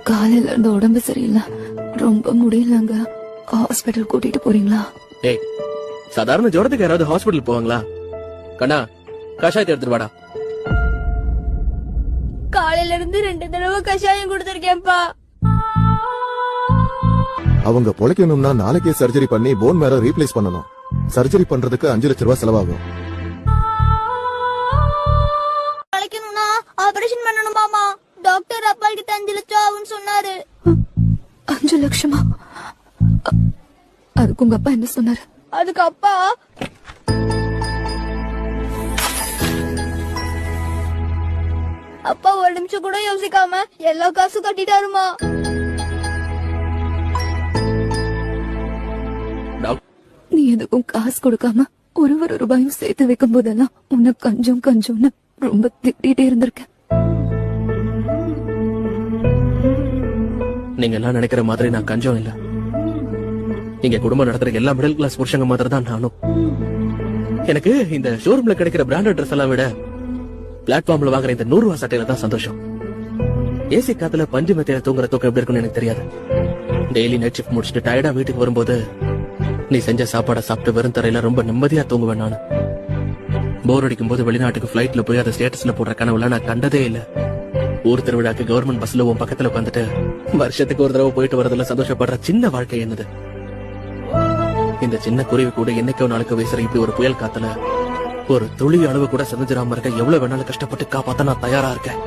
காலையில இருந்து உடம்பு சரியில்லை, ரொம்ப முடியலங்க. ஹாஸ்பிட்டல் கூட்டிட்டு போறீங்களா? ஏய், சாதாரண ஜுரத்துக்கு யாராவது ஹாஸ்பிட்டல் போவாங்களா? கண்ணா, கஷாயத்தை எடுத்துட்டு வாடா. காலையில இருந்து 2 தடவை கஷாயம் கொடுத்திருக்கேன்ப்பா. அவங்க பொழைக்கணும்னா நாளைக்கே சர்ஜரி பண்ணி போன் மேர ரீப்ளேஸ் பண்ணணும். சர்ஜரி பண்றதுக்கு 5 லட்சம் ரூபாய் செலவாகும். பொழைக்கணும்னா ஆபரேஷன் பண்ணணுமாமா. டாக்டர் அப்பாக்கு 5 லட்சம் ஆகும்னு சொன்னாரு. 5 லட்சமா? அதுக்கு உங்க அப்பா என்ன சொன்னாரு? அதுக்கு அப்பா ஒரு நிமிஷம் கூட யோசிக்காம எல்லா காசும் கட்டிட்டாருமா. நீ எதுக்கும் காசு கொடுக்காம ஒரு ரூபாயும் சேர்த்து வைக்கும் போதெல்லாம் உன்னை கொஞ்சம் கொஞ்சம்னு ரொம்ப திட்டிட்டே இருந்திருக்க. நீங்க எல்லாம் நினைக்கிற மாதிரி நான் கஞ்சம் இல்ல. இங்க குடும்பம் நடத்துற எல்லா மிடில் கிளாஸ் புருஷங்க மாதிரி தான் நானும். எனக்கு இந்த ஷோரூம்ல கிடைக்கிற பிராண்டட் ட்ரெஸ் எல்லாம் விட பிளாட்ஃபார்ம்ல வாங்குற இந்த 100 ரூபாய் சட்டையில தான் சந்தோஷம். ஏசி காத்துல பஞ்சு மெத்தையில தூங்குற தூக்கம் எப்படி இருக்குன்னு எனக்கு தெரியாது. டெய்லி நைட் ஷிஃப்ட் முடிச்சுட்டு டயர்டா வீட்டுக்கு வரும்போது நீ செஞ்ச சாப்பாடை சாப்பிட்டு வெறும் தரையில ரொம்ப நிம்மதியா தூங்குவேன் நானு. போர் அடிக்கும் போது வெளிநாட்டுக்கு பிளைட்ல போய் அதை ஸ்டேட்டஸ்ல போடுற கனவுல நான் கண்டதே இல்ல. ஊர் திருவிழாக்கு கவர்மெண்ட் பஸ்ல உன் பக்கத்துல உட்காந்துட்டு வருஷத்துக்கு ஒரு தடவை போயிட்டு வரதுல சந்தோஷப்படுற சின்ன வாழ்க்கை என்னது. இந்த சின்ன குருவி கூட என்னைக்கோ நாளுக்கு வீசுற இப்படி ஒரு புயல் காத்துல ஒரு துளி அளவு கூட செஞ்சிடாம இருக்க எவ்வளவு வேணாலும் கஷ்டப்பட்டு காப்பாத்த நான் தயாரா இருக்கேன்.